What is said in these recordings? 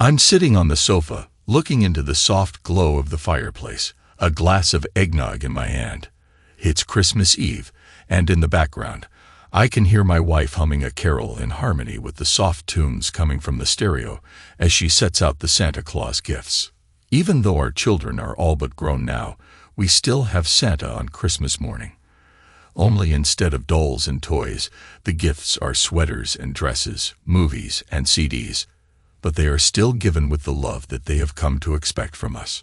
I'm sitting on the sofa, looking into the soft glow of the fireplace, a glass of eggnog in my hand. It's Christmas Eve, and in the background, I can hear my wife humming a carol in harmony with the soft tunes coming from the stereo as she sets out the Santa Claus gifts. Even though our children are all but grown now, we still have Santa on Christmas morning. Only instead of dolls and toys, the gifts are sweaters and dresses, movies and CDs, but they are still given with the love that they have come to expect from us.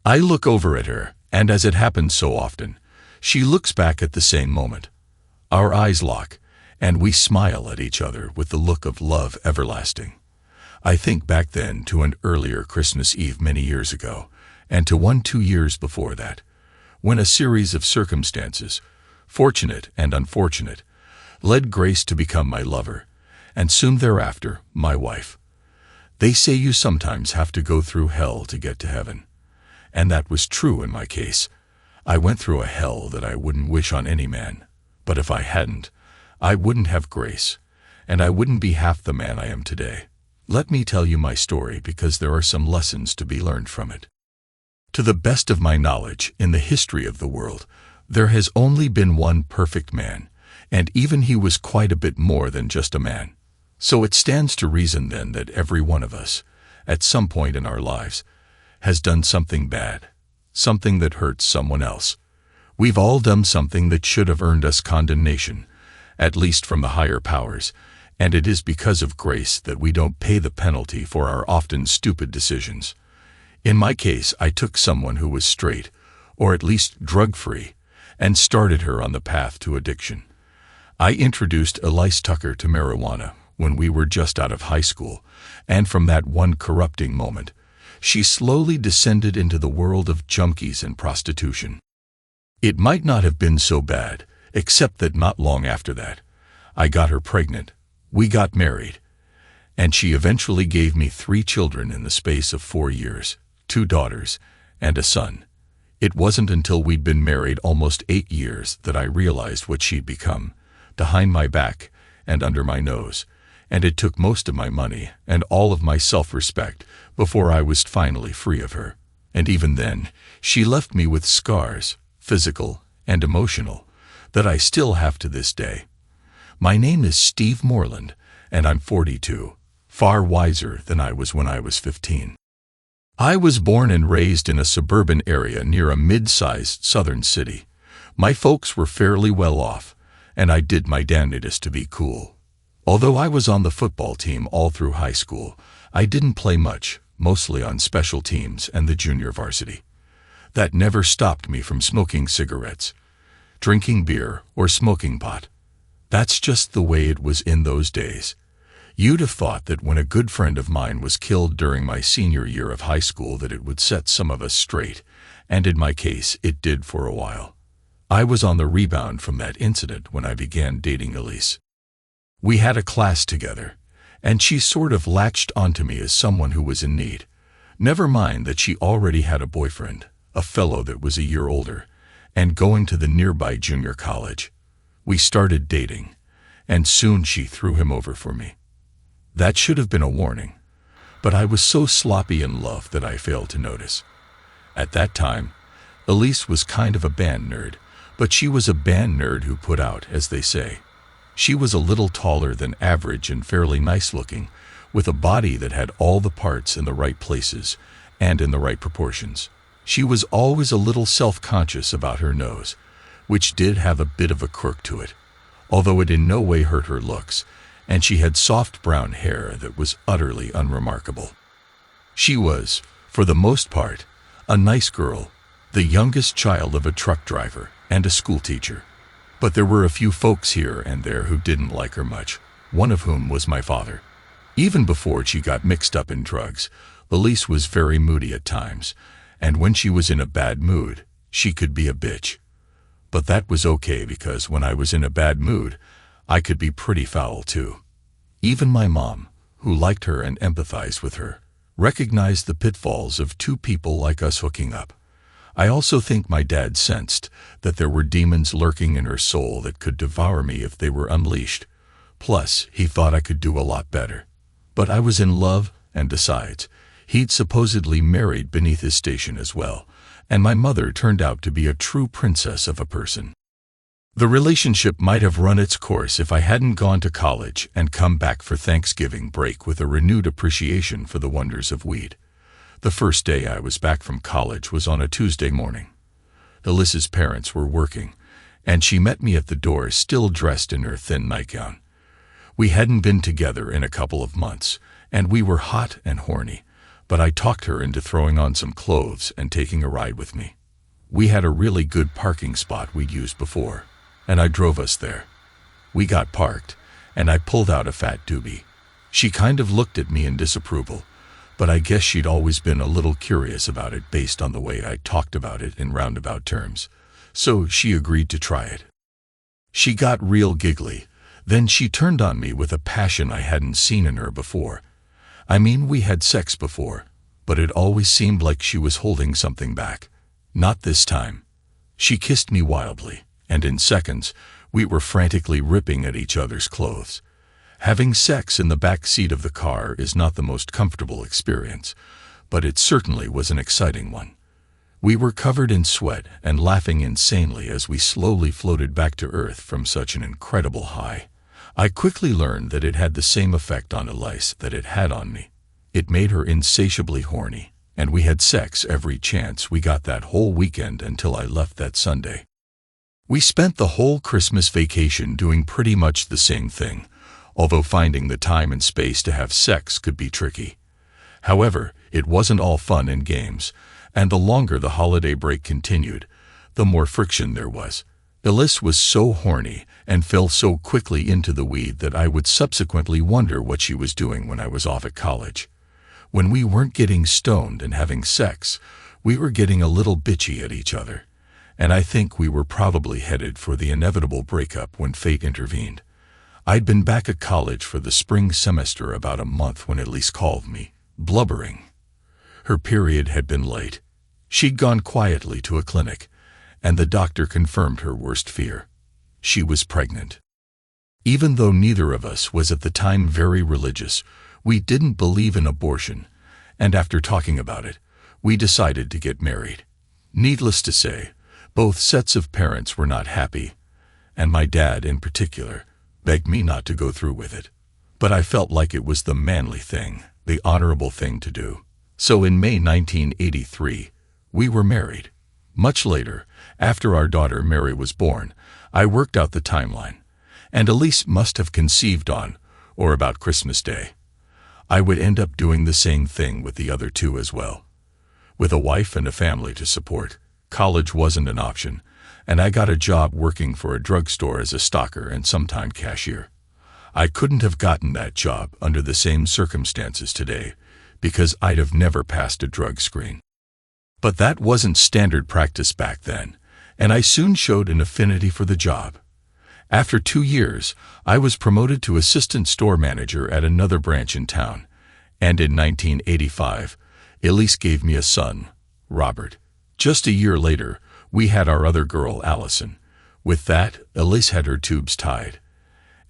I look over at her, and as it happens so often, she looks back at the same moment. Our eyes lock, and we smile at each other with the look of love everlasting. I think back then to an earlier Christmas Eve many years ago, and to one 2 years before that, when a series of circumstances, fortunate and unfortunate, led Grace to become my lover, and soon thereafter, my wife. They say you sometimes have to go through hell to get to heaven. And that was true in my case. I went through a hell that I wouldn't wish on any man. But if I hadn't, I wouldn't have Grace, and I wouldn't be half the man I am today. Let me tell you my story because there are some lessons to be learned from it. To the best of my knowledge, in the history of the world, there has only been one perfect man, and even he was quite a bit more than just a man. So it stands to reason then that every one of us, at some point in our lives, has done something bad, something that hurts someone else. We've all done something that should have earned us condemnation, at least from the higher powers, and it is because of grace that we don't pay the penalty for our often stupid decisions. In my case, I took someone who was straight, or at least drug-free, and started her on the path to addiction. I introduced Elise Tucker to marijuana when we were just out of high school, and from that one corrupting moment, she slowly descended into the world of junkies and prostitution. It might not have been so bad, except that not long after that, I got her pregnant, we got married, and she eventually gave me 3 children in the space of 4 years, 2 daughters, and a son. It wasn't until we'd been married almost 8 years that I realized what she'd become, behind my back and under my nose, and it took most of my money and all of my self-respect before I was finally free of her. And even then, she left me with scars, physical and emotional, that I still have to this day. My name is Steve Moreland, and I'm 42, far wiser than I was when I was 15. I was born and raised in a suburban area near a mid-sized southern city. My folks were fairly well off, and I did my damnedest to be cool. Although I was on the football team all through high school, I didn't play much, mostly on special teams and the junior varsity. That never stopped me from smoking cigarettes, drinking beer, or smoking pot. That's just the way it was in those days. You'd have thought that when a good friend of mine was killed during my senior year of high school that it would set some of us straight, and in my case, it did for a while. I was on the rebound from that incident when I began dating Elise. We had a class together, and she sort of latched onto me as someone who was in need. Never mind that she already had a boyfriend, a fellow that was a year older, and going to the nearby junior college. We started dating, and soon she threw him over for me. That should have been a warning, but I was so sloppy in love that I failed to notice. At that time, Elise was kind of a band nerd, but she was a band nerd who put out, as they say. She was a little taller than average and fairly nice-looking, with a body that had all the parts in the right places and in the right proportions. She was always a little self-conscious about her nose, which did have a bit of a quirk to it, although it in no way hurt her looks, and she had soft brown hair that was utterly unremarkable. She was, for the most part, a nice girl, the youngest child of a truck driver and a schoolteacher. But there were a few folks here and there who didn't like her much, one of whom was my father. Even before she got mixed up in drugs, Elise was very moody at times, and when she was in a bad mood, she could be a bitch. But that was okay because when I was in a bad mood, I could be pretty foul too. Even my mom, who liked her and empathized with her, recognized the pitfalls of 2 people like us hooking up. I also think my dad sensed that there were demons lurking in her soul that could devour me if they were unleashed. Plus, he thought I could do a lot better. But I was in love, and besides, he'd supposedly married beneath his station as well, and my mother turned out to be a true princess of a person. The relationship might have run its course if I hadn't gone to college and come back for Thanksgiving break with a renewed appreciation for the wonders of weed. The first day I was back from college was on a Tuesday morning. Alyssa's parents were working, and she met me at the door still dressed in her thin nightgown. We hadn't been together in a couple of months, and we were hot and horny, but I talked her into throwing on some clothes and taking a ride with me. We had a really good parking spot we'd used before, and I drove us there. We got parked, and I pulled out a fat doobie. She kind of looked at me in disapproval, but I guess she'd always been a little curious about it based on the way I talked about it in roundabout terms, so she agreed to try it. She got real giggly, then she turned on me with a passion I hadn't seen in her before. I mean, we had sex before, but it always seemed like she was holding something back. Not this time. She kissed me wildly, and in seconds, we were frantically ripping at each other's clothes. Having sex in the back seat of the car is not the most comfortable experience, but it certainly was an exciting one. We were covered in sweat and laughing insanely as we slowly floated back to Earth from such an incredible high. I quickly learned that it had the same effect on Elise that it had on me. It made her insatiably horny, and we had sex every chance we got that whole weekend until I left that Sunday. We spent the whole Christmas vacation doing pretty much the same thing, although finding the time and space to have sex could be tricky. However, it wasn't all fun and games, and the longer the holiday break continued, the more friction there was. Elise was so horny and fell so quickly into the weed that I would subsequently wonder what she was doing when I was off at college. When we weren't getting stoned and having sex, we were getting a little bitchy at each other, and I think we were probably headed for the inevitable breakup when fate intervened. I'd been back at college for the spring semester about a month when Elise called me, blubbering. Her period had been late. She'd gone quietly to a clinic, and the doctor confirmed her worst fear. She was pregnant. Even though neither of us was at the time very religious, we didn't believe in abortion, and after talking about it, we decided to get married. Needless to say, both sets of parents were not happy, and my dad in particular begged me not to go through with it. But I felt like it was the manly thing, the honorable thing to do. So in May 1983, we were married. Much later, after our daughter Mary was born, I worked out the timeline, and Elise must have conceived on, or about Christmas Day. I would end up doing the same thing with the other two as well. With a wife and a family to support, college wasn't an option, and I got a job working for a drugstore as a stocker and sometime cashier. I couldn't have gotten that job under the same circumstances today, because I'd have never passed a drug screen. But that wasn't standard practice back then, and I soon showed an affinity for the job. After 2 years, I was promoted to assistant store manager at another branch in town, and in 1985, Elise gave me a son, Robert. Just a year later, we had our other girl, Allison. With that, Elise had her tubes tied,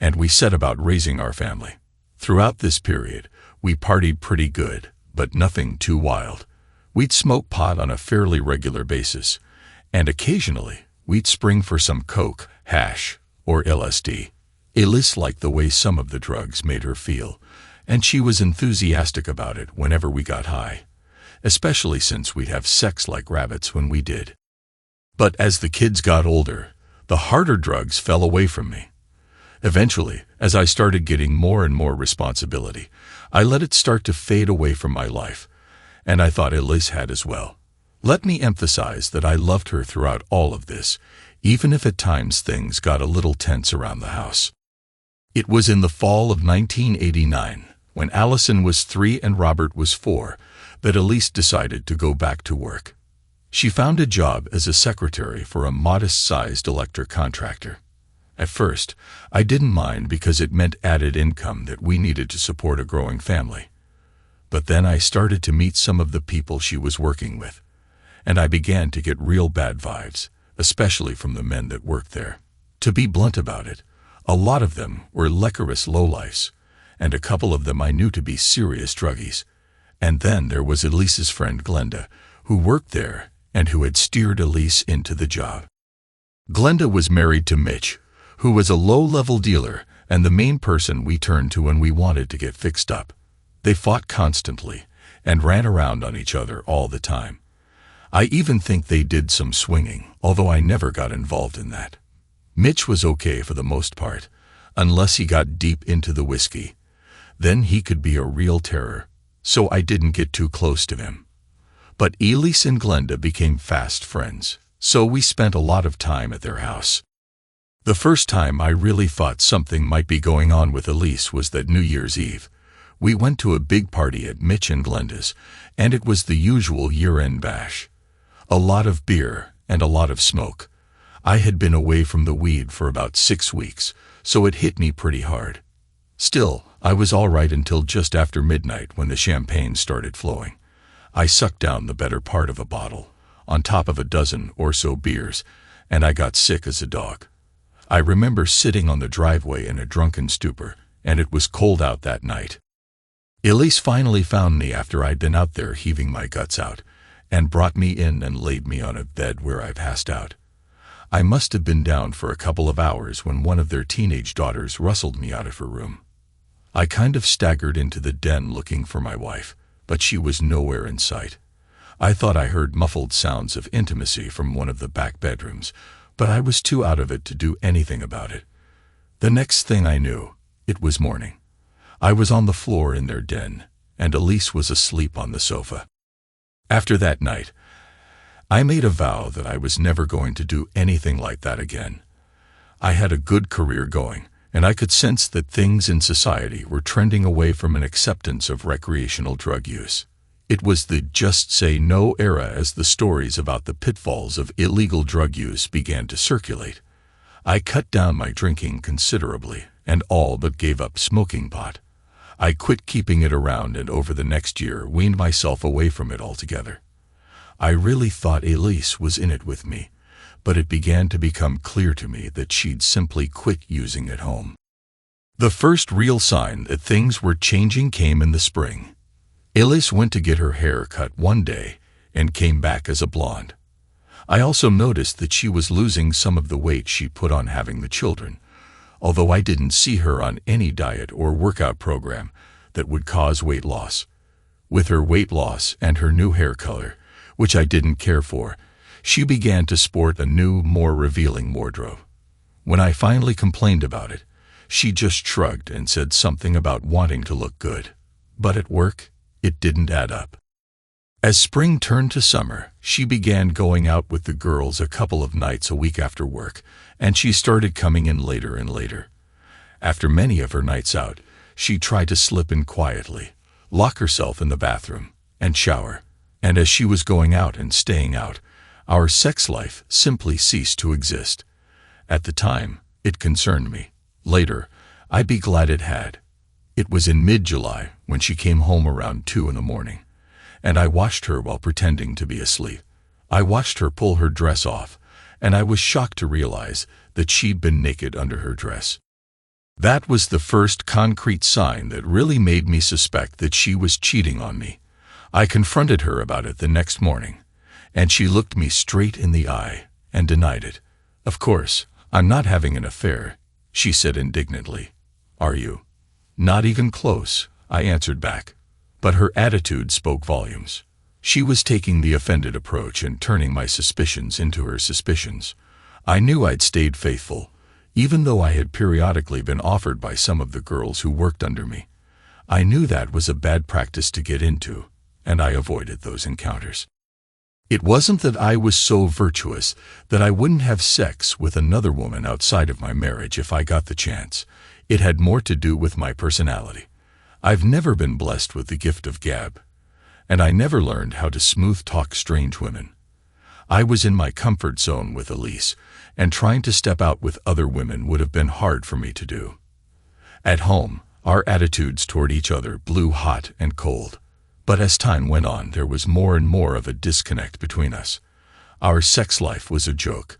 and we set about raising our family. Throughout this period, we partied pretty good, but nothing too wild. We'd smoke pot on a fairly regular basis, and occasionally we'd spring for some coke, hash, or LSD. Elise liked the way some of the drugs made her feel, and she was enthusiastic about it whenever we got high, especially since we'd have sex like rabbits when we did. But as the kids got older, the harder drugs fell away from me. Eventually, as I started getting more and more responsibility, I let it start to fade away from my life, and I thought Elise had as well. Let me emphasize that I loved her throughout all of this, even if at times things got a little tense around the house. It was in the fall of 1989, when Allison was 3 and Robert was 4, that Elise decided to go back to work. She found a job as a secretary for a modest-sized electric contractor. At first, I didn't mind because it meant added income that we needed to support a growing family. But then I started to meet some of the people she was working with, and I began to get real bad vibes, especially from the men that worked there. To be blunt about it, a lot of them were lecherous lowlifes, and a couple of them I knew to be serious druggies. And then there was Elise's friend Glenda, who worked there and who had steered Elise into the job. Glenda was married to Mitch, who was a low-level dealer and the main person we turned to when we wanted to get fixed up. They fought constantly and ran around on each other all the time. I even think they did some swinging, although I never got involved in that. Mitch was okay for the most part, unless he got deep into the whiskey. Then he could be a real terror, so I didn't get too close to him. But Elise and Glenda became fast friends, so we spent a lot of time at their house. The first time I really thought something might be going on with Elise was that New Year's Eve. We went to a big party at Mitch and Glenda's, and it was the usual year-end bash. A lot of beer and a lot of smoke. I had been away from the weed for about 6 weeks, so it hit me pretty hard. Still, I was all right until just after midnight when the champagne started flowing. I sucked down the better part of a bottle, on top of a dozen or so beers, and I got sick as a dog. I remember sitting on the driveway in a drunken stupor, and it was cold out that night. Elise finally found me after I'd been out there heaving my guts out, and brought me in and laid me on a bed where I passed out. I must have been down for a couple of hours when one of their teenage daughters rustled me out of her room. I kind of staggered into the den looking for my wife, but she was nowhere in sight. I thought I heard muffled sounds of intimacy from one of the back bedrooms, but I was too out of it to do anything about it. The next thing I knew, it was morning. I was on the floor in their den, and Elise was asleep on the sofa. After that night, I made a vow that I was never going to do anything like that again. I had a good career going, and I could sense that things in society were trending away from an acceptance of recreational drug use. It was the just say no era as the stories about the pitfalls of illegal drug use began to circulate. I cut down my drinking considerably and all but gave up smoking pot. I quit keeping it around and over the next year weaned myself away from it altogether. I really thought Elise was in it with me, but it began to become clear to me that she'd simply quit using at home. The first real sign that things were changing came in the spring. Elise went to get her hair cut one day and came back as a blonde. I also noticed that she was losing some of the weight she put on having the children, although I didn't see her on any diet or workout program that would cause weight loss. With her weight loss and her new hair color, which I didn't care for, she began to sport a new, more revealing wardrobe. When I finally complained about it, she just shrugged and said something about wanting to look good. But at work, it didn't add up. As spring turned to summer, she began going out with the girls a couple of nights a week after work, and she started coming in later and later. After many of her nights out, she tried to slip in quietly, lock herself in the bathroom, and shower. And as she was going out and staying out, our sex life simply ceased to exist. At the time, it concerned me. Later, I'd be glad it had. It was in mid-July when she came home around 2 in the morning, and I watched her while pretending to be asleep. I watched her pull her dress off, and I was shocked to realize that she'd been naked under her dress. That was the first concrete sign that really made me suspect that she was cheating on me. I confronted her about it the next morning, and she looked me straight in the eye and denied it. "Of course, I'm not having an affair," she said indignantly. "Are you?" "Not even close," I answered back. But her attitude spoke volumes. She was taking the offended approach and turning my suspicions into her suspicions. I knew I'd stayed faithful, even though I had periodically been offered by some of the girls who worked under me. I knew that was a bad practice to get into, and I avoided those encounters. It wasn't that I was so virtuous that I wouldn't have sex with another woman outside of my marriage if I got the chance. It had more to do with my personality. I've never been blessed with the gift of gab, and I never learned how to smooth-talk strange women. I was in my comfort zone with Elise, and trying to step out with other women would have been hard for me to do. At home, our attitudes toward each other blew hot and cold. But as time went on, there was more and more of a disconnect between us. Our sex life was a joke,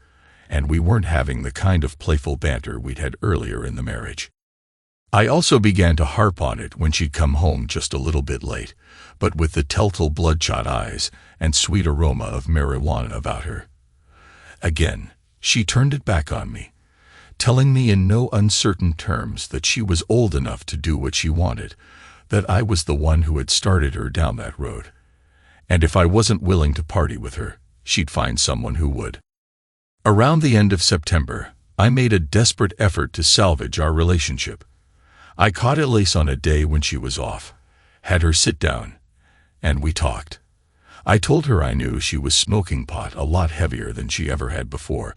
and we weren't having the kind of playful banter we'd had earlier in the marriage. I also began to harp on it when she'd come home just a little bit late, but with the telltale bloodshot eyes and sweet aroma of marijuana about her. Again, she turned it back on me, telling me in no uncertain terms that she was old enough to do what she wanted, that I was the one who had started her down that road, and if I wasn't willing to party with her, she'd find someone who would. Around the end of September, I made a desperate effort to salvage our relationship. I caught Elise on a day when she was off, had her sit down, and we talked. I told her I knew she was smoking pot a lot heavier than she ever had before,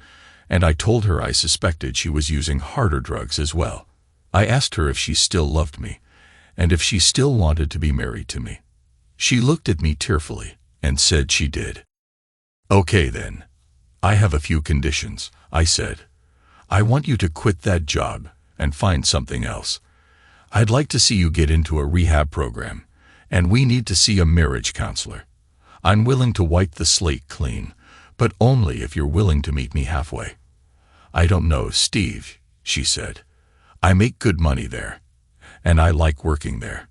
and I told her I suspected she was using harder drugs as well. I asked her if she still loved me, and if she still wanted to be married to me. She looked at me tearfully and said she did. "Okay then. I have a few conditions," I said. "I want you to quit that job and find something else. I'd like to see you get into a rehab program, and we need to see a marriage counselor. I'm willing to wipe the slate clean, but only if you're willing to meet me halfway." "I don't know, Steve," she said. "I make good money there, and I like working there.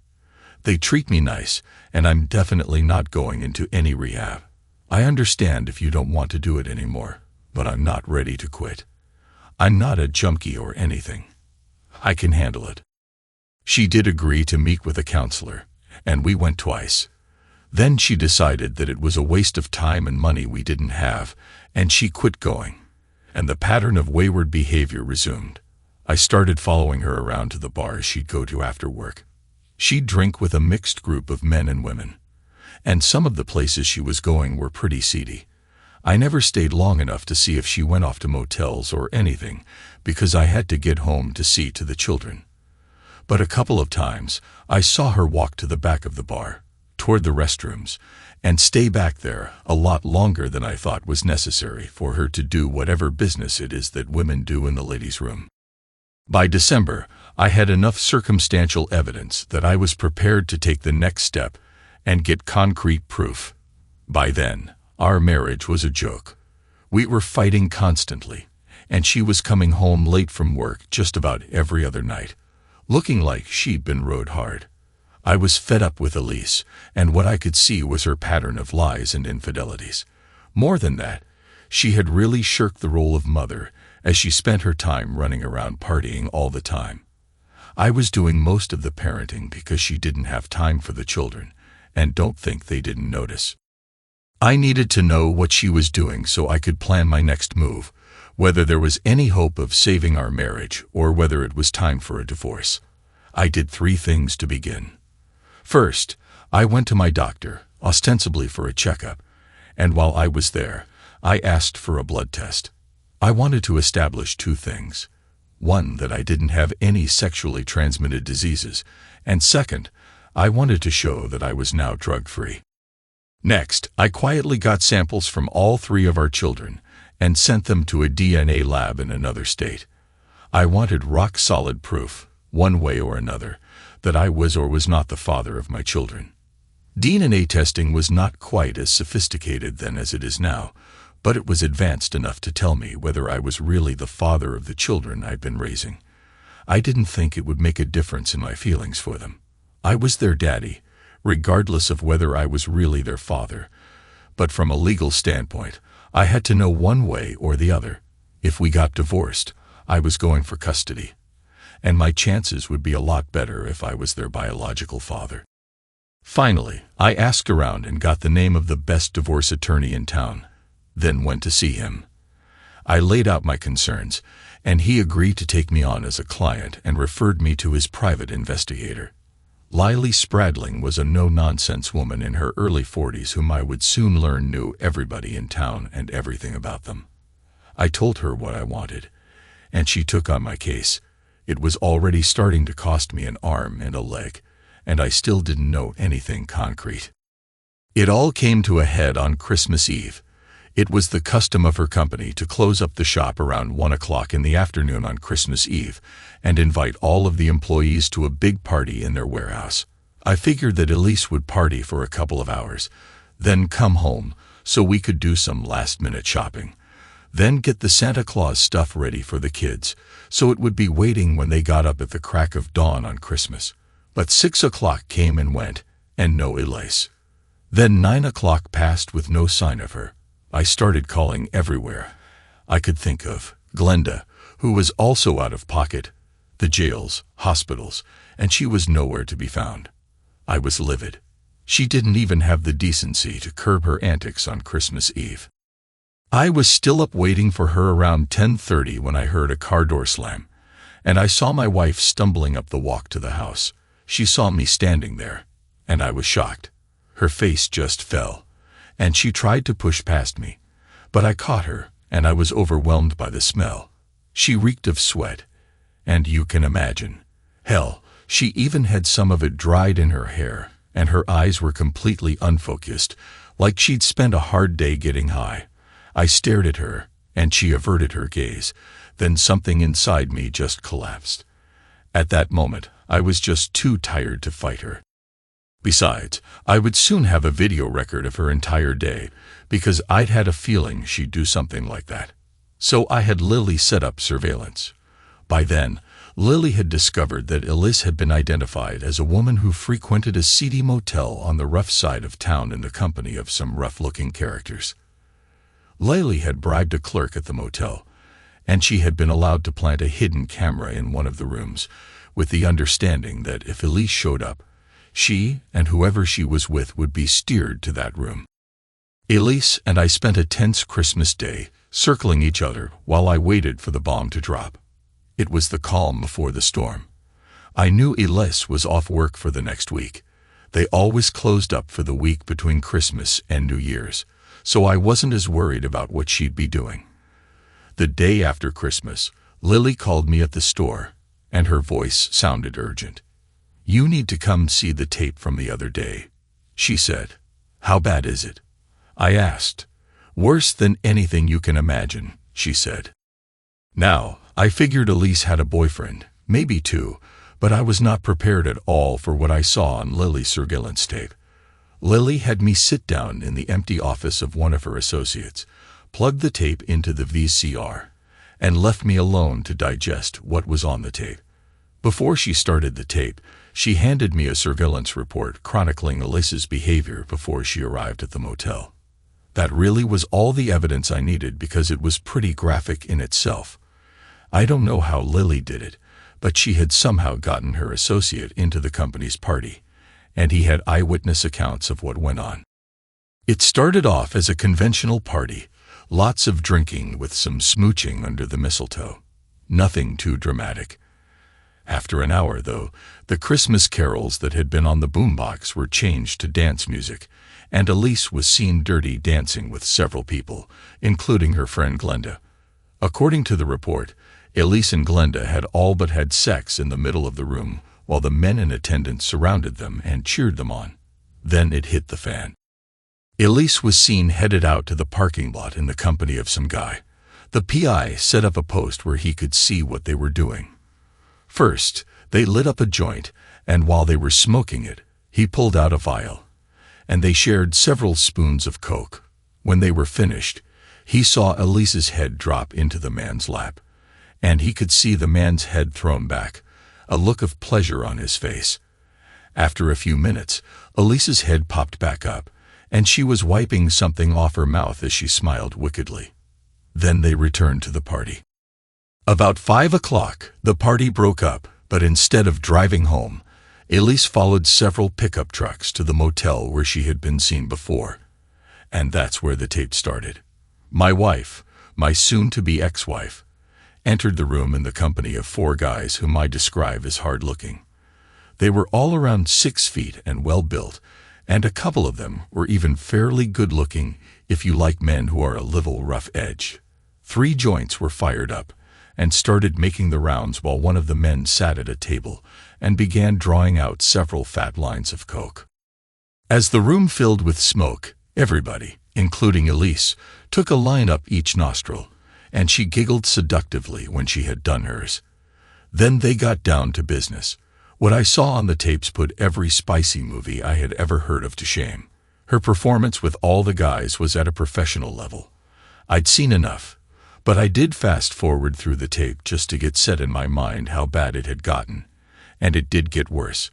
They treat me nice, and I'm definitely not going into any rehab. I understand if you don't want to do it anymore, but I'm not ready to quit. I'm not a junkie or anything. I can handle it." She did agree to meet with a counselor, and we went twice. Then she decided that it was a waste of time and money we didn't have, and she quit going, and the pattern of wayward behavior resumed. I started following her around to the bars she'd go to after work. She'd drink with a mixed group of men and women, and some of the places she was going were pretty seedy. I never stayed long enough to see if she went off to motels or anything, because I had to get home to see to the children. But a couple of times, I saw her walk to the back of the bar, toward the restrooms, and stay back there a lot longer than I thought was necessary for her to do whatever business it is that women do in the ladies' room. By December, I had enough circumstantial evidence that I was prepared to take the next step and get concrete proof. By then, our marriage was a joke. We were fighting constantly, and she was coming home late from work just about every other night, looking like she'd been rode hard. I was fed up with Elise, and what I could see was her pattern of lies and infidelities. More than that, she had really shirked the role of mother, as she spent her time running around partying all the time. I was doing most of the parenting because she didn't have time for the children, and don't think they didn't notice. I needed to know what she was doing so I could plan my next move, whether there was any hope of saving our marriage or whether it was time for a divorce. I did 3 things to begin. First, I went to my doctor, ostensibly for a checkup, and while I was there, I asked for a blood test. I wanted to establish 2 things. One, that I didn't have any sexually transmitted diseases, and second, I wanted to show that I was now drug-free. Next, I quietly got samples from all 3 of our children and sent them to a DNA lab in another state. I wanted rock-solid proof, one way or another, that I was or was not the father of my children. DNA testing was not quite as sophisticated then as it is now, but it was advanced enough to tell me whether I was really the father of the children I'd been raising. I didn't think it would make a difference in my feelings for them. I was their daddy, regardless of whether I was really their father. But from a legal standpoint, I had to know one way or the other. If we got divorced, I was going for custody, and my chances would be a lot better if I was their biological father. Finally, I asked around and got the name of the best divorce attorney in town, then went to see him. I laid out my concerns, and he agreed to take me on as a client and referred me to his private investigator. Lily Spradling was a no-nonsense woman in her early 40s whom I would soon learn knew everybody in town and everything about them. I told her what I wanted, and she took on my case. It was already starting to cost me an arm and a leg, and I still didn't know anything concrete. It all came to a head on Christmas Eve. It was the custom of her company to close up the shop around 1 o'clock in the afternoon on Christmas Eve and invite all of the employees to a big party in their warehouse. I figured that Elise would party for a couple of hours, then come home so we could do some last-minute shopping. then get the Santa Claus stuff ready for the kids, so it would be waiting when they got up at the crack of dawn on Christmas. But 6 o'clock came and went, and no Elise. Then 9 o'clock passed with no sign of her. I started calling everywhere I could think of. Glenda, who was also out of pocket, the jails, hospitals, and she was nowhere to be found. I was livid. She didn't even have the decency to curb her antics on Christmas Eve. I was still up waiting for her around 10:30 when I heard a car door slam, and I saw my wife stumbling up the walk to the house. She saw me standing there, and I was shocked. Her face just fell, and she tried to push past me, but I caught her, and I was overwhelmed by the smell. She reeked of sweat, and you can imagine. Hell, she even had some of it dried in her hair, and her eyes were completely unfocused, like she'd spent a hard day getting high. I stared at her, and she averted her gaze. Then something inside me just collapsed. At that moment, I was just too tired to fight her. Besides, I would soon have a video record of her entire day, because I'd had a feeling she'd do something like that. So I had Lily set up surveillance. By then, Lily had discovered that Elise had been identified as a woman who frequented a seedy motel on the rough side of town in the company of some rough-looking characters. Lily had bribed a clerk at the motel, and she had been allowed to plant a hidden camera in one of the rooms, with the understanding that if Elise showed up, she and whoever she was with would be steered to that room. Elise and I spent a tense Christmas day, circling each other while I waited for the bomb to drop. It was the calm before the storm. I knew Elise was off work for the next week. They always closed up for the week between Christmas and New Year's, so I wasn't as worried about what she'd be doing. The day after Christmas, Lily called me at the store, and her voice sounded urgent. "You need to come see the tape from the other day," she said. "How bad is it?" I asked. "Worse than anything you can imagine," she said. Now, I figured Elise had a boyfriend, maybe two, but I was not prepared at all for what I saw on Lily's surveillance tape. Lily had me sit down in the empty office of one of her associates, plugged the tape into the VCR, and left me alone to digest what was on the tape. Before she started the tape, she handed me a surveillance report chronicling Elise's behavior before she arrived at the motel. That really was all the evidence I needed because it was pretty graphic in itself. I don't know how Lily did it, but she had somehow gotten her associate into the company's party, and he had eyewitness accounts of what went on. It started off as a conventional party, lots of drinking with some smooching under the mistletoe. Nothing too dramatic. After an hour, though, the Christmas carols that had been on the boombox were changed to dance music, and Elise was seen dirty dancing with several people, including her friend Glenda. According to the report, Elise and Glenda had all but had sex in the middle of the room, while the men in attendance surrounded them and cheered them on. Then it hit the fan. Elise was seen headed out to the parking lot in the company of some guy. The PI set up a post where he could see what they were doing. First, they lit up a joint, and while they were smoking it, he pulled out a vial, and they shared several spoons of coke. When they were finished, he saw Elise's head drop into the man's lap, and he could see the man's head thrown back, a look of pleasure on his face. After a few minutes, Elise's head popped back up, and she was wiping something off her mouth as she smiled wickedly. Then they returned to the party. About 5 o'clock, the party broke up, but instead of driving home, Elise followed several pickup trucks to the motel where she had been seen before. And that's where the tape started. My wife, my soon-to-be ex-wife, entered the room in the company of 4 guys whom I describe as hard-looking. They were all around 6 feet and well-built, and a couple of them were even fairly good-looking if you like men who are a little rough-edged. 3 joints were fired up and started making the rounds while one of the men sat at a table and began drawing out several fat lines of coke. As the room filled with smoke, everybody, including Elise, took a line up each nostril, and she giggled seductively when she had done hers. Then they got down to business. What I saw on the tapes put every spicy movie I had ever heard of to shame. Her performance with all the guys was at a professional level. I'd seen enough. But I did fast forward through the tape just to get set in my mind how bad it had gotten. And it did get worse.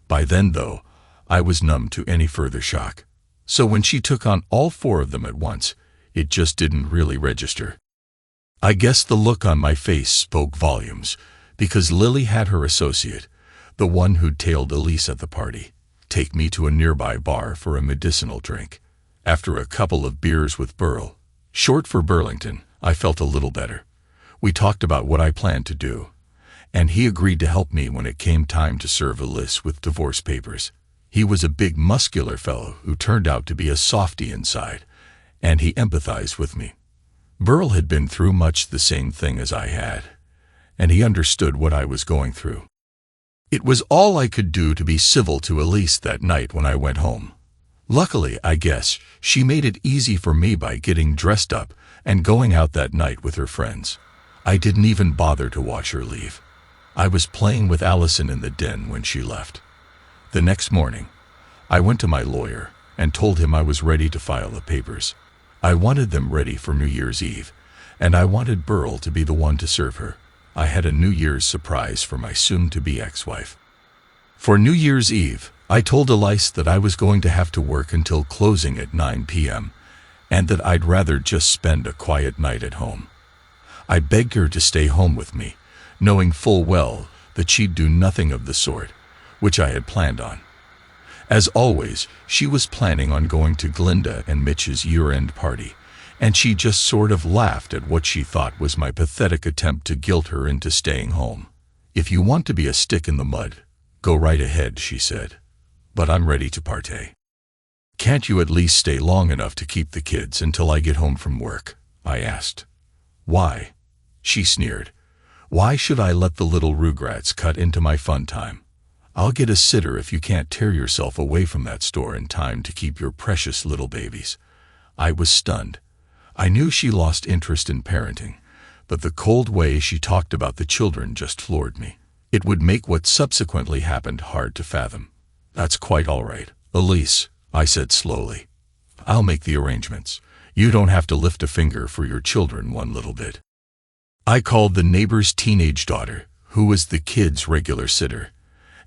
By then, though, I was numb to any further shock. So when she took on all 4 of them at once, it just didn't really register. I guess the look on my face spoke volumes, because Lily had her associate, the one who'd tailed Elise at the party, take me to a nearby bar for a medicinal drink. After a couple of beers with Burl, short for Burlington, I felt a little better. We talked about what I planned to do, and he agreed to help me when it came time to serve Elise with divorce papers. He was a big, muscular fellow who turned out to be a softy inside, and he empathized with me. Burl had been through much the same thing as I had, and he understood what I was going through. It was all I could do to be civil to Elise that night when I went home. Luckily, I guess, she made it easy for me by getting dressed up and going out that night with her friends. I didn't even bother to watch her leave. I was playing with Allison in the den when she left. The next morning, I went to my lawyer and told him I was ready to file the papers. I wanted them ready for New Year's Eve, and I wanted Burl to be the one to serve her. I had a New Year's surprise for my soon-to-be ex-wife. For New Year's Eve, I told Elise that I was going to have to work until closing at 9 p.m., and that I'd rather just spend a quiet night at home. I begged her to stay home with me, knowing full well that she'd do nothing of the sort, which I had planned on. As always, she was planning on going to Glinda and Mitch's year-end party, and she just sort of laughed at what she thought was my pathetic attempt to guilt her into staying home. "If you want to be a stick in the mud, go right ahead," she said. "But I'm ready to partay." "Can't you at least stay long enough to keep the kids until I get home from work?" I asked. "Why?" she sneered. "Why should I let the little rugrats cut into my fun time? I'll get a sitter if you can't tear yourself away from that store in time to keep your precious little babies." I was stunned. I knew she lost interest in parenting, but the cold way she talked about the children just floored me. It would make what subsequently happened hard to fathom. "That's quite all right, Elise," I said slowly. "I'll make the arrangements. You don't have to lift a finger for your children one little bit." I called the neighbor's teenage daughter, who was the kids' regular sitter,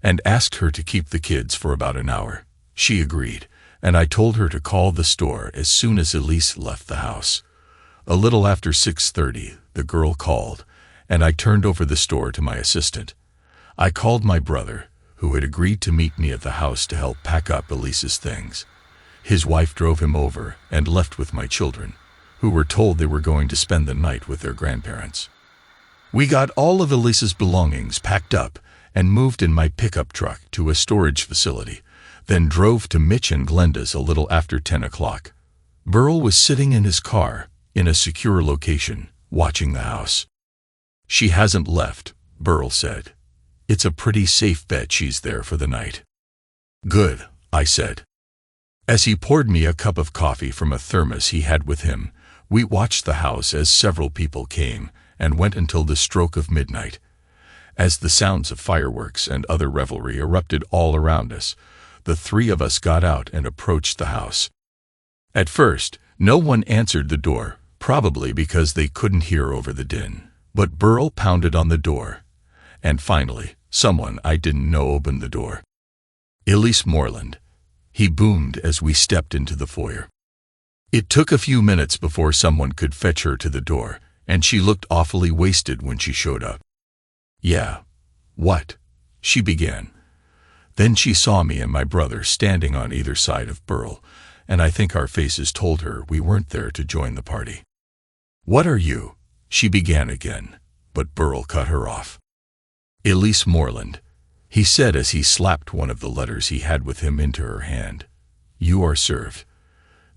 and asked her to keep the kids for about an hour. She agreed, and I told her to call the store as soon as Elise left the house. A little after 6:30, the girl called, and I turned over the store to my assistant. I called my brother, who had agreed to meet me at the house to help pack up Elise's things. His wife drove him over and left with my children, who were told they were going to spend the night with their grandparents. We got all of Elise's belongings packed up and moved in my pickup truck to a storage facility, then drove to Mitch and Glenda's a little after 10 o'clock. Burl was sitting in his car, in a secure location, watching the house. "She hasn't left," Burl said. "It's a pretty safe bet she's there for the night." "Good," I said. As he poured me a cup of coffee from a thermos he had with him, we watched the house as several people came and went until the stroke of midnight. As the sounds of fireworks and other revelry erupted all around us, the 3 of us got out and approached the house. At first, no one answered the door, probably because they couldn't hear over the din. But Burl pounded on the door, and finally, someone I didn't know opened the door. "Elise Moreland," he boomed as we stepped into the foyer. It took a few minutes before someone could fetch her to the door, and she looked awfully wasted when she showed up. "Yeah. What?" she began. Then she saw me and my brother standing on either side of Burl, and I think our faces told her we weren't there to join the party. "What are you?" she began again, but Burl cut her off. "Elise Moreland," he said as he slapped one of the letters he had with him into her hand. "You are served.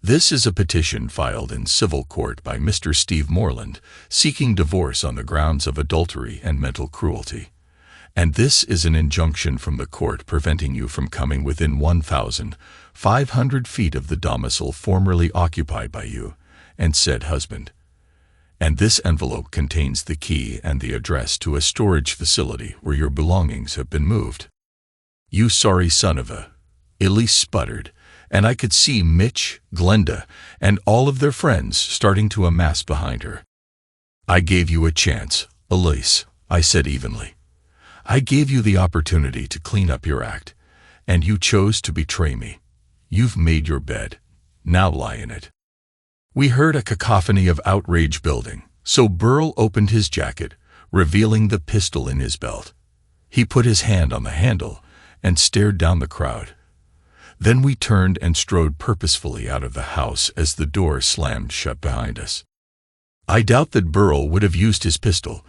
This is a petition filed in civil court by Mr. Steve Moreland, seeking divorce on the grounds of adultery and mental cruelty. And this is an injunction from the court preventing you from coming within 1,500 feet of the domicile formerly occupied by you and said husband. And this envelope contains the key and the address to a storage facility where your belongings have been moved." "You sorry son of a..." Elise sputtered, and I could see Mitch, Glenda, and all of their friends starting to amass behind her. "I gave you a chance, Elise," I said evenly. "I gave you the opportunity to clean up your act, and you chose to betray me. You've made your bed. Now lie in it." We heard a cacophony of outrage building, so Burl opened his jacket, revealing the pistol in his belt. He put his hand on the handle and stared down the crowd. Then we turned and strode purposefully out of the house as the door slammed shut behind us. I doubt that Burl would have used his pistol,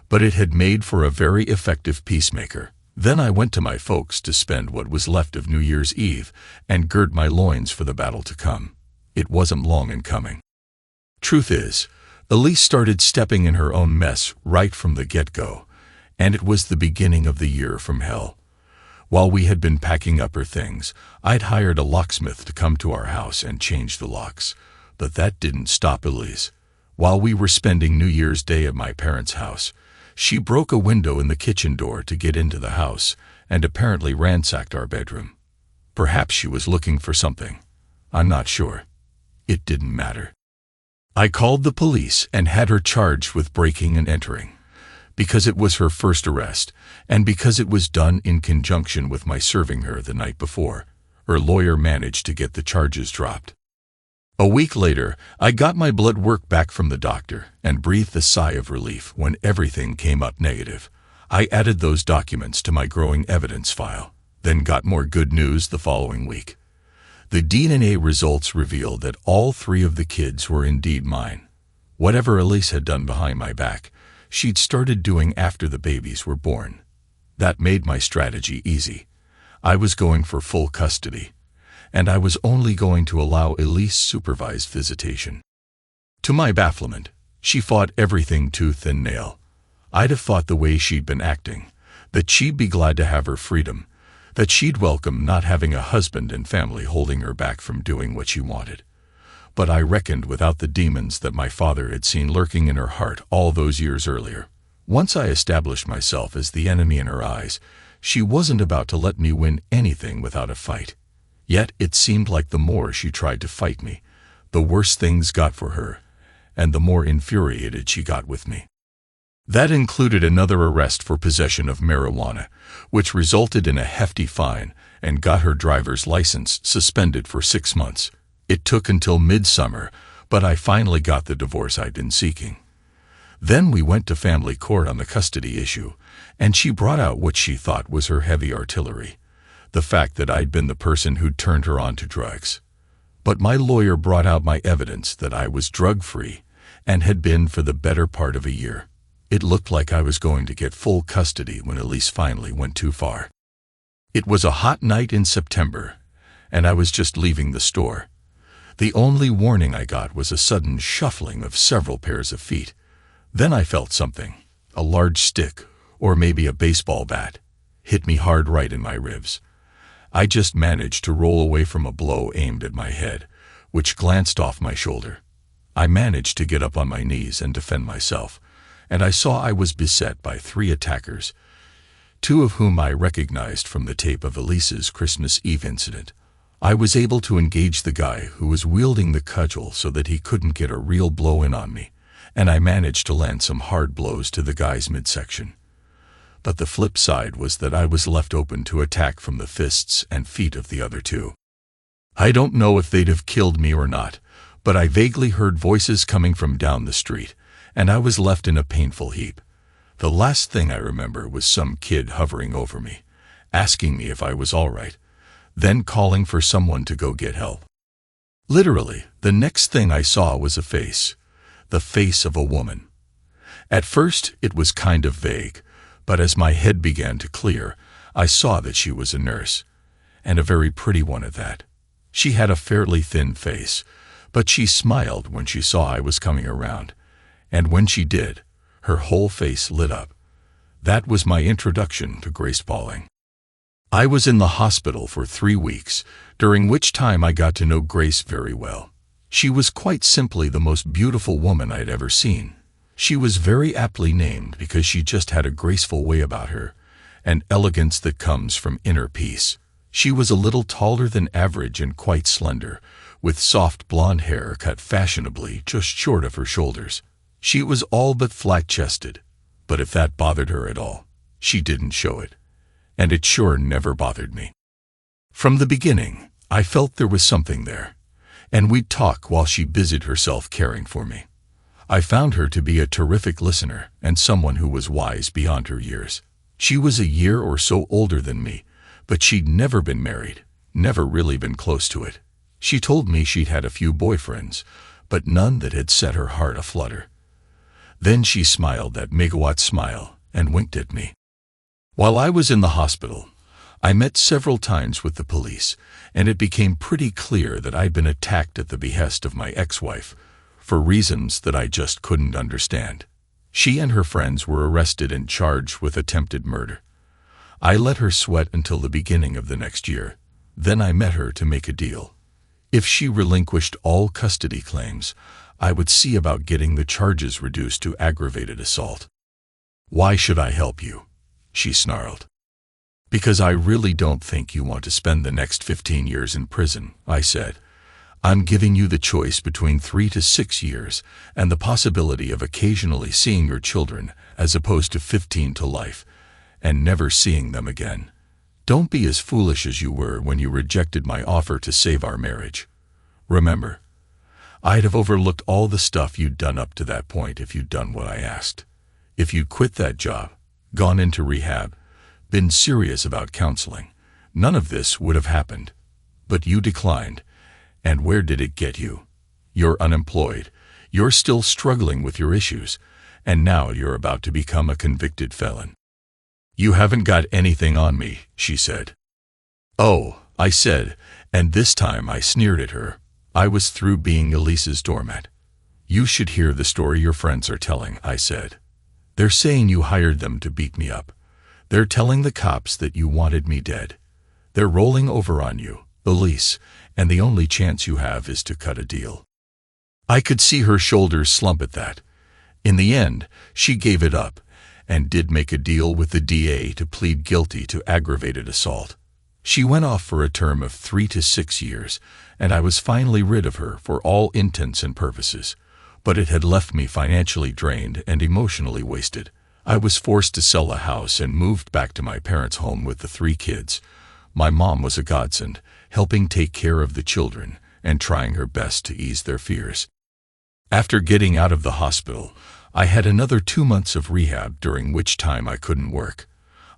but it had made for a very effective peacemaker. Then I went to my folks to spend what was left of New Year's Eve and gird my loins for the battle to come. It wasn't long in coming. Truth is, Elise started stepping in her own mess right from the get-go, and it was the beginning of the year from hell. While we had been packing up her things, I'd hired a locksmith to come to our house and change the locks, but that didn't stop Elise. While we were spending New Year's Day at my parents' house, she broke a window in the kitchen door to get into the house and apparently ransacked our bedroom. Perhaps she was looking for something. I'm not sure. It didn't matter. I called the police and had her charged with breaking and entering, because it was her first arrest, and because it was done in conjunction with my serving her the night before. Her lawyer managed to get the charges dropped. A week later, I got my blood work back from the doctor and breathed a sigh of relief when everything came up negative. I added those documents to my growing evidence file, then got more good news the following week. The DNA results revealed that all 3 of the kids were indeed mine. Whatever Elise had done behind my back, she'd started doing after the babies were born. That made my strategy easy. I was going for full custody, and I was only going to allow Elise supervised visitation. To my bafflement, she fought everything tooth and nail. I'd have thought the way she'd been acting, that she'd be glad to have her freedom, that she'd welcome not having a husband and family holding her back from doing what she wanted. But I reckoned without the demons that my father had seen lurking in her heart all those years earlier. Once I established myself as the enemy in her eyes, she wasn't about to let me win anything without a fight. Yet it seemed like the more she tried to fight me, the worse things got for her, and the more infuriated she got with me. That included another arrest for possession of marijuana, which resulted in a hefty fine and got her driver's license suspended for 6 months. It took until midsummer, but I finally got the divorce I'd been seeking. Then we went to family court on the custody issue, and she brought out what she thought was her heavy artillery, the fact that I'd been the person who'd turned her on to drugs. But my lawyer brought out my evidence that I was drug-free and had been for the better part of a year. It looked like I was going to get full custody when Elise finally went too far. It was a hot night in September, and I was just leaving the store. The only warning I got was a sudden shuffling of several pairs of feet. Then I felt something, a large stick, or maybe a baseball bat, hit me hard right in my ribs. I just managed to roll away from a blow aimed at my head, which glanced off my shoulder. I managed to get up on my knees and defend myself, and I saw I was beset by 3 attackers, 2 of whom I recognized from the tape of Elise's Christmas Eve incident. I was able to engage the guy who was wielding the cudgel so that he couldn't get a real blow in on me, and I managed to land some hard blows to the guy's midsection. But the flip side was that I was left open to attack from the fists and feet of the other 2. I don't know if they'd have killed me or not, but I vaguely heard voices coming from down the street, and I was left in a painful heap. The last thing I remember was some kid hovering over me, asking me if I was all right, then calling for someone to go get help. Literally, the next thing I saw was a face, the face of a woman. At first, it was kind of vague, but as my head began to clear, I saw that she was a nurse, and a very pretty one at that. She had a fairly thin face, but she smiled when she saw I was coming around, and when she did, her whole face lit up. That was my introduction to Grace Pauling. I was in the hospital for 3 weeks, during which time I got to know Grace very well. She was quite simply the most beautiful woman I'd ever seen. She was very aptly named because she just had a graceful way about her, an elegance that comes from inner peace. She was a little taller than average and quite slender, with soft blonde hair cut fashionably just short of her shoulders. She was all but flat-chested, but if that bothered her at all, she didn't show it, and it sure never bothered me. From the beginning, I felt there was something there, and we'd talk while she busied herself caring for me. I found her to be a terrific listener and someone who was wise beyond her years. She was a year or so older than me, but she'd never been married, never really been close to it. She told me she'd had a few boyfriends, but none that had set her heart aflutter. Then she smiled that megawatt smile and winked at me. While I was in the hospital, I met several times with the police, and it became pretty clear that I'd been attacked at the behest of my ex-wife, for reasons that I just couldn't understand. She and her friends were arrested and charged with attempted murder. I let her sweat until the beginning of the next year. Then I met her to make a deal. If she relinquished all custody claims, I would see about getting the charges reduced to aggravated assault. "Why should I help you?" she snarled. "Because I really don't think you want to spend the next 15 years in prison," I said. "I'm giving you the choice between 3 to 6 years and the possibility of occasionally seeing your children as opposed to 15 to life, and never seeing them again. Don't be as foolish as you were when you rejected my offer to save our marriage. Remember, I'd have overlooked all the stuff you'd done up to that point if you'd done what I asked. If you'd quit that job, gone into rehab, been serious about counseling, none of this would have happened. But you declined, and where did it get you? You're unemployed, you're still struggling with your issues, and now you're about to become a convicted felon." "You haven't got anything on me," she said. "Oh," I said, and this time I sneered at her. I was through being Elise's doormat. "You should hear the story your friends are telling," I said. "They're saying you hired them to beat me up. They're telling the cops that you wanted me dead. They're rolling over on you, Elise, and the only chance you have is to cut a deal." I could see her shoulders slump at that. In the end, she gave it up and did make a deal with the DA to plead guilty to aggravated assault. She went off for a term of 3 to 6 years, and I was finally rid of her for all intents and purposes. But it had left me financially drained and emotionally wasted. I was forced to sell the house and moved back to my parents' home with the 3 kids. My mom was a godsend, helping take care of the children and trying her best to ease their fears. After getting out of the hospital, I had another 2 months of rehab, during which time I couldn't work.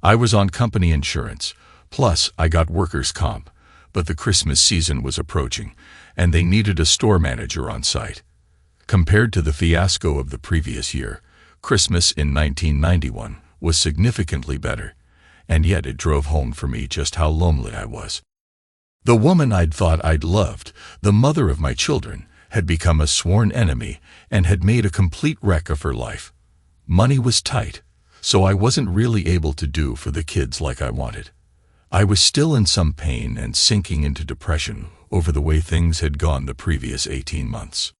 I was on company insurance, plus I got workers' comp, but the Christmas season was approaching, and they needed a store manager on site. Compared to the fiasco of the previous year, Christmas in 1991 was significantly better, and yet it drove home for me just how lonely I was. The woman I'd thought I'd loved, the mother of my children, had become a sworn enemy and had made a complete wreck of her life. Money was tight, so I wasn't really able to do for the kids like I wanted. I was still in some pain and sinking into depression over the way things had gone the previous 18 months.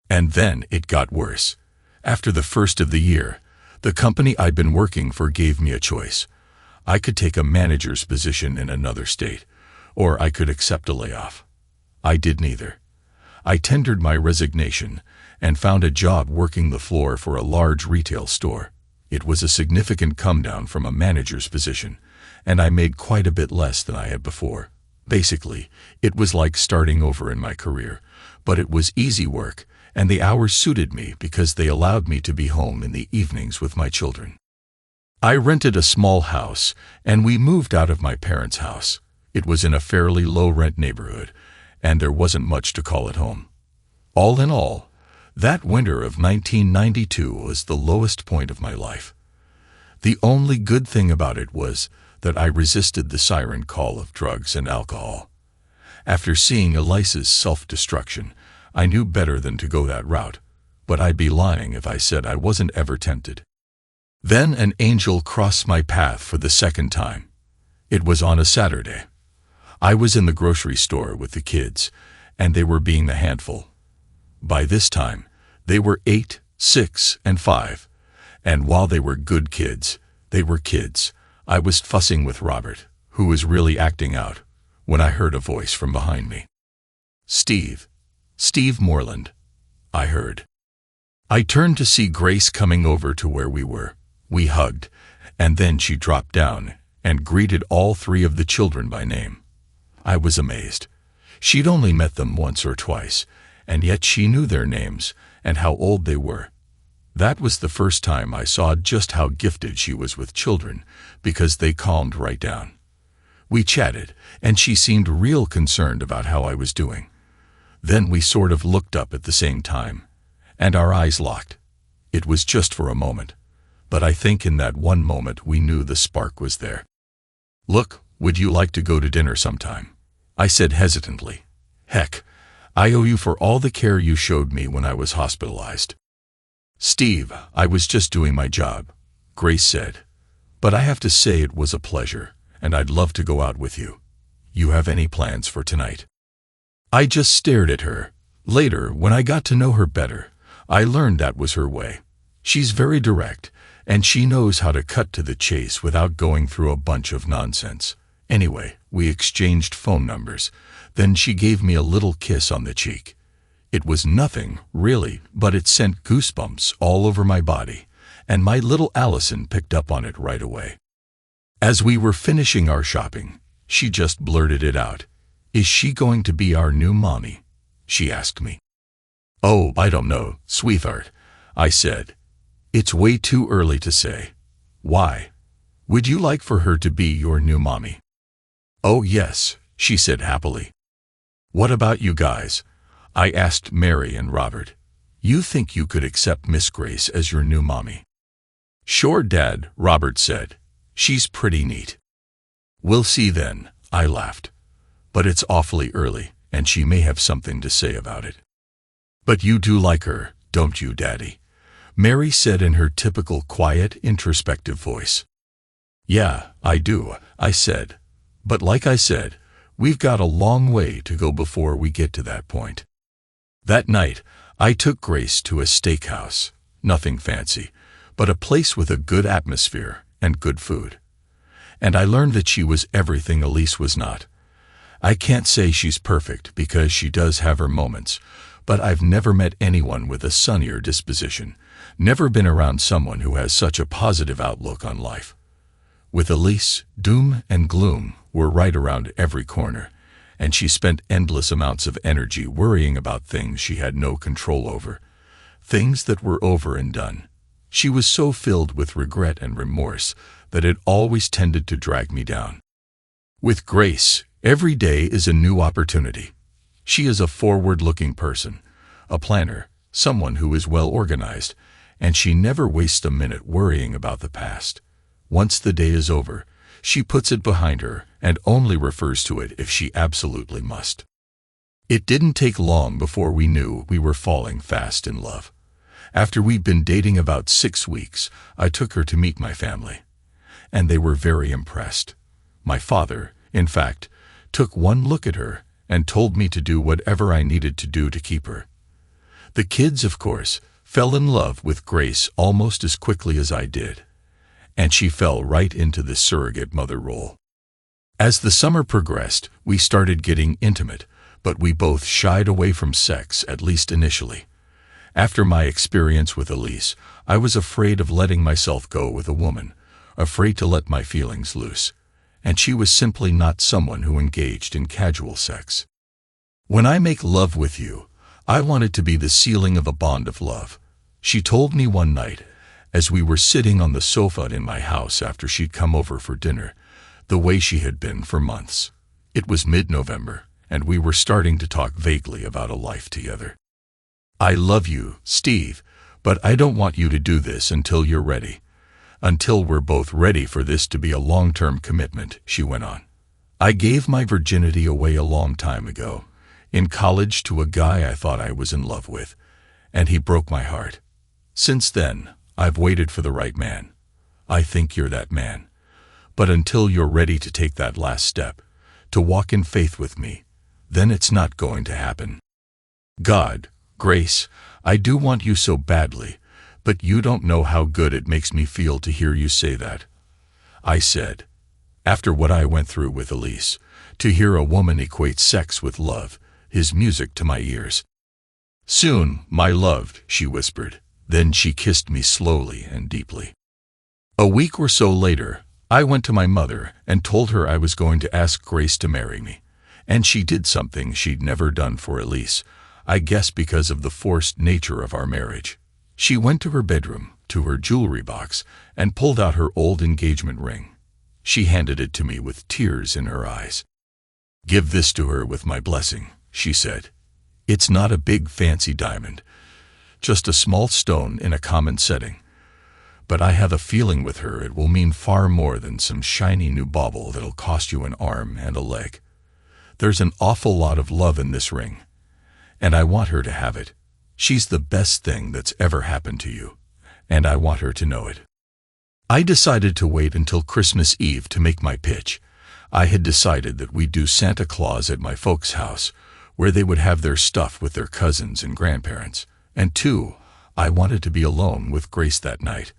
And then it got worse. After the first of the year, the company I'd been working for gave me a choice. I could take a manager's position in another state, or I could accept a layoff. I did neither. I tendered my resignation and found a job working the floor for a large retail store. It was a significant come-down from a manager's position, and I made quite a bit less than I had before. Basically, it was like starting over in my career, but it was easy work, and the hours suited me because they allowed me to be home in the evenings with my children. I rented a small house, and we moved out of my parents' house. It was in a fairly low-rent neighborhood, and there wasn't much to call it home. All in all, that winter of 1992 was the lowest point of my life. The only good thing about it was that I resisted the siren call of drugs and alcohol. After seeing Elise's self-destruction, I knew better than to go that route, but I'd be lying if I said I wasn't ever tempted. Then an angel crossed my path for the second time. It was on a Saturday. I was in the grocery store with the kids, and they were being a handful. By this time, they were 8, 6, and 5, and while they were good kids, they were kids. I was fussing with Robert, who was really acting out, when I heard a voice from behind me. Steve Moreland," I heard. I turned to see Grace coming over to where we were. We hugged, and then she dropped down and greeted all three of the children by name. I was amazed. She'd only met them once or twice, and yet she knew their names and how old they were. That was the first time I saw just how gifted she was with children, because they calmed right down. We chatted, and she seemed real concerned about how I was doing. Then we sort of looked up at the same time, and our eyes locked. It was just for a moment, but I think in that one moment we knew the spark was there. "Look, would you like to go to dinner sometime?" I said hesitantly. "Heck, I owe you for all the care you showed me when I was hospitalized." "Steve, I was just doing my job," Grace said. "But I have to say it was a pleasure, and I'd love to go out with you. You have any plans for tonight?" I just stared at her. Later, when I got to know her better, I learned that was her way. She's very direct, and she knows how to cut to the chase without going through a bunch of nonsense. Anyway, we exchanged phone numbers. Then she gave me a little kiss on the cheek. It was nothing, really, but it sent goosebumps all over my body, and my little Allison picked up on it right away. As we were finishing our shopping, she just blurted it out. "Is she going to be our new mommy?" she asked me. "Oh, I don't know, sweetheart," I said. "It's way too early to say." "Why? Would you like for her to be your new mommy?" "Oh, yes," she said happily. "What about you guys?" I asked Mary and Robert. "You think you could accept Miss Grace as your new mommy?" "Sure, Dad," Robert said. "She's pretty neat." "We'll see then," I laughed. "But it's awfully early, and she may have something to say about it." "But you do like her, don't you, Daddy?" Mary said in her typical quiet, introspective voice. "Yeah, I do," I said. "But like I said, we've got a long way to go before we get to that point." That night, I took Grace to a steakhouse. Nothing fancy, but a place with a good atmosphere and good food. And I learned that she was everything Elise was not. I can't say she's perfect because she does have her moments, but I've never met anyone with a sunnier disposition, never been around someone who has such a positive outlook on life. With Elise, doom and gloom were right around every corner, and she spent endless amounts of energy worrying about things she had no control over, things that were over and done. She was so filled with regret and remorse that it always tended to drag me down. With Grace, every day is a new opportunity. She is a forward-looking person, a planner, someone who is well organized, and she never wastes a minute worrying about the past. Once the day is over, she puts it behind her and only refers to it if she absolutely must. It didn't take long before we knew we were falling fast in love. After we'd been dating about 6 weeks, I took her to meet my family, and they were very impressed. My father, in fact, took one look at her and told me to do whatever I needed to do to keep her. The kids, of course, fell in love with Grace almost as quickly as I did, and she fell right into the surrogate mother role. As the summer progressed, we started getting intimate, but we both shied away from sex, at least initially. After my experience with Elise, I was afraid of letting myself go with a woman, afraid to let my feelings loose, and she was simply not someone who engaged in casual sex. "When I make love with you, I want it to be the sealing of a bond of love," she told me one night, as we were sitting on the sofa in my house after she'd come over for dinner, the way she had been for months. It was mid-November, and we were starting to talk vaguely about a life together. "I love you, Steve, but I don't want you to do this until you're ready. Until we're both ready for this to be a long-term commitment," she went on. "I gave my virginity away a long time ago, in college, to a guy I thought I was in love with, and he broke my heart. Since then, I've waited for the right man. I think you're that man. But until you're ready to take that last step, to walk in faith with me, then it's not going to happen. God, Grace, I do want you so badly, but you don't know how good it makes me feel to hear you say that," I said. After what I went through with Elise, to hear a woman equate sex with love is music to my ears. "Soon, my love," she whispered. Then she kissed me slowly and deeply. A week or so later, I went to my mother and told her I was going to ask Grace to marry me. And she did something she'd never done for Elise, I guess because of the forced nature of our marriage. She went to her bedroom, to her jewelry box, and pulled out her old engagement ring. She handed it to me with tears in her eyes. "Give this to her with my blessing," she said. "It's not a big fancy diamond, just a small stone in a common setting. But I have a feeling with her it will mean far more than some shiny new bauble that'll cost you an arm and a leg. There's an awful lot of love in this ring, and I want her to have it. She's the best thing that's ever happened to you, and I want her to know it." I decided to wait until Christmas Eve to make my pitch. I had decided that we'd do Santa Claus at my folks' house, where they would have their stuff with their cousins and grandparents. And two, I wanted to be alone with Grace that night.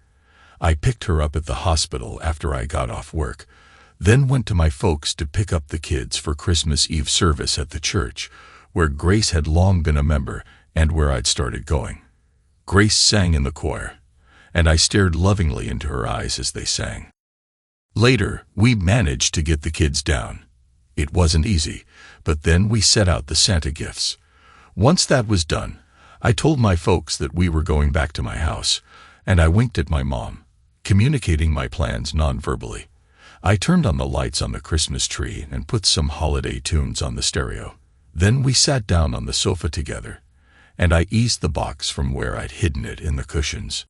I picked her up at the hospital after I got off work, then went to my folks to pick up the kids for Christmas Eve service at the church, where Grace had long been a member and where I'd started going. Grace sang in the choir, and I stared lovingly into her eyes as they sang. Later, we managed to get the kids down. It wasn't easy, but then we set out the Santa gifts. Once that was done, I told my folks that we were going back to my house, and I winked at my mom, communicating my plans non-verbally. I turned on the lights on the Christmas tree and put some holiday tunes on the stereo. Then we sat down on the sofa together, and I eased the box from where I'd hidden it in the cushions.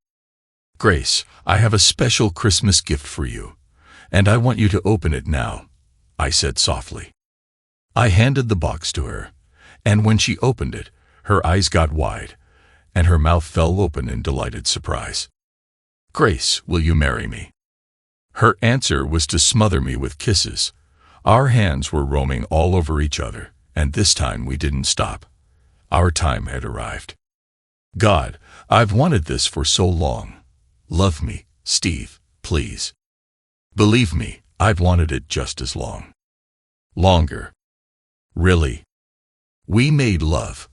"Grace, I have a special Christmas gift for you, and I want you to open it now," I said softly. I handed the box to her, and when she opened it, her eyes got wide, and her mouth fell open in delighted surprise. "Grace, will you marry me?" Her answer was to smother me with kisses. Our hands were roaming all over each other, and this time we didn't stop. Our time had arrived. "God, I've wanted this for so long. Love me, Steve, please. Believe me, I've wanted it just as long. Longer. Really." We made love.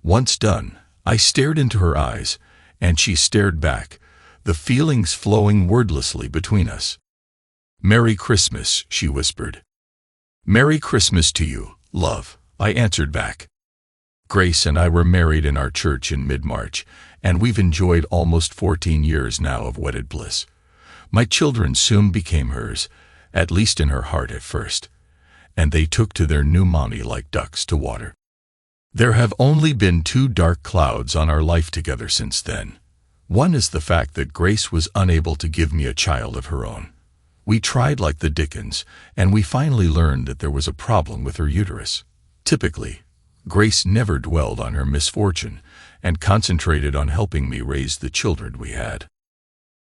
Once done, I stared into her eyes, and she stared back, the feelings flowing wordlessly between us. "Merry Christmas," she whispered. "Merry Christmas to you, love," I answered back. Grace and I were married in our church in mid-March, and we've enjoyed almost 14 years now of wedded bliss. My children soon became hers, at least in her heart at first, and they took to their new mommy like ducks to water. There have only been 2 dark clouds on our life together since then. One is the fact that Grace was unable to give me a child of her own. We tried like the Dickens, and we finally learned that there was a problem with her uterus. Typically, Grace never dwelled on her misfortune and concentrated on helping me raise the children we had.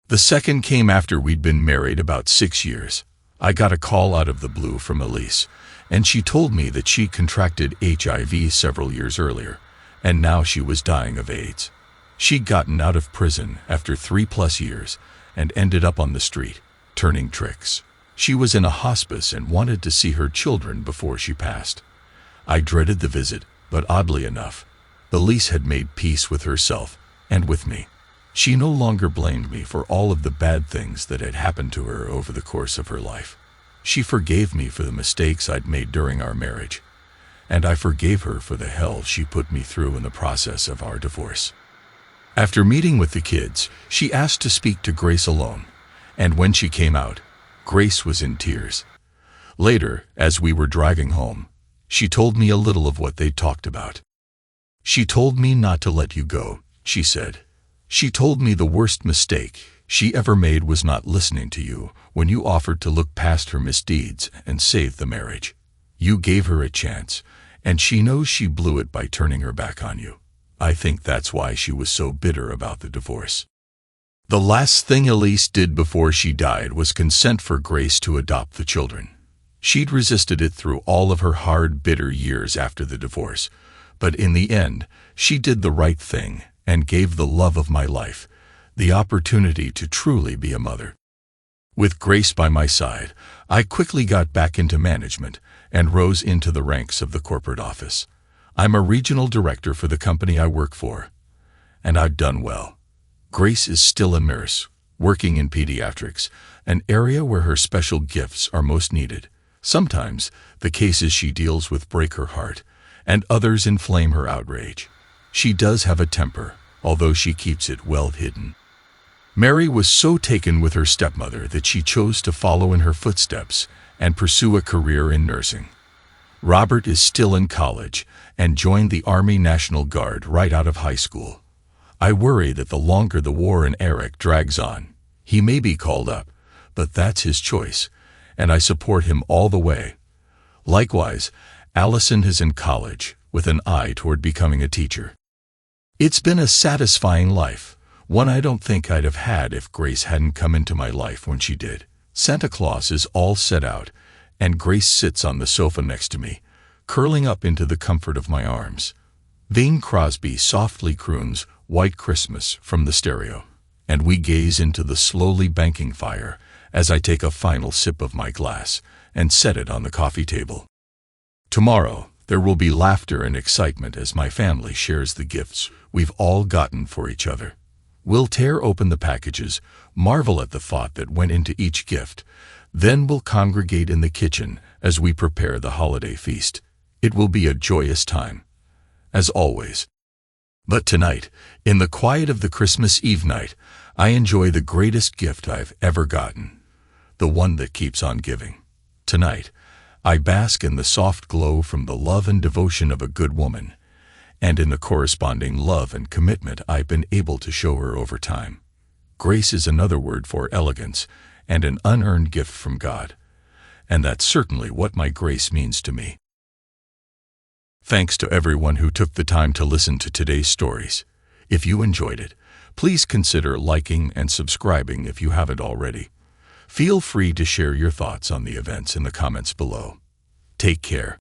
The second came after we'd been married about 6 years. I got a call out of the blue from Elise, and she told me that she contracted HIV several years earlier, and now she was dying of AIDS. She'd gotten out of prison after 3+ years and ended up on the street, turning tricks. She was in a hospice and wanted to see her children before she passed. I dreaded the visit, but oddly enough, Elise had made peace with herself and with me. She no longer blamed me for all of the bad things that had happened to her over the course of her life. She forgave me for the mistakes I'd made during our marriage, and I forgave her for the hell she put me through in the process of our divorce. After meeting with the kids, she asked to speak to Grace alone, and when she came out, Grace was in tears. Later, as we were driving home, she told me a little of what they'd talked about. "She told me not to let you go," she said. "She told me the worst mistake she ever made was not listening to you when you offered to look past her misdeeds and save the marriage. You gave her a chance, and she knows she blew it by turning her back on you. I think that's why she was so bitter about the divorce." The last thing Elise did before she died was consent for Grace to adopt the children. She'd resisted it through all of her hard, bitter years after the divorce, but in the end, she did the right thing and gave the love of my life the opportunity to truly be a mother. With Grace by my side, I quickly got back into management and rose into the ranks of the corporate office. I'm a regional director for the company I work for, and I've done well. Grace is still a nurse, working in pediatrics, an area where her special gifts are most needed. Sometimes, the cases she deals with break her heart, and others inflame her outrage. She does have a temper, although she keeps it well hidden. Mary was so taken with her stepmother that she chose to follow in her footsteps and pursue a career in nursing. Robert is still in college and joined the Army National Guard right out of high school. I worry that the longer the war in Iraq drags on, he may be called up, but that's his choice, and I support him all the way. Likewise, Allison is in college, with an eye toward becoming a teacher. It's been a satisfying life, one I don't think I'd have had if Grace hadn't come into my life when she did. Santa Claus is all set out, and Grace sits on the sofa next to me, curling up into the comfort of my arms. Bing Crosby softly croons "White Christmas" from the stereo, and we gaze into the slowly banking fire as I take a final sip of my glass and set it on the coffee table. Tomorrow, there will be laughter and excitement as my family shares the gifts we've all gotten for each other. We'll tear open the packages, marvel at the thought that went into each gift, then we'll congregate in the kitchen as we prepare the holiday feast. It will be a joyous time, as always. But tonight, in the quiet of the Christmas Eve night, I enjoy the greatest gift I've ever gotten, the one that keeps on giving. Tonight, I bask in the soft glow from the love and devotion of a good woman, and in the corresponding love and commitment I've been able to show her over time. Grace is another word for elegance and an unearned gift from God, and that's certainly what my Grace means to me. Thanks to everyone who took the time to listen to today's stories. If you enjoyed it, please consider liking and subscribing if you haven't already. Feel free to share your thoughts on the events in the comments below. Take care.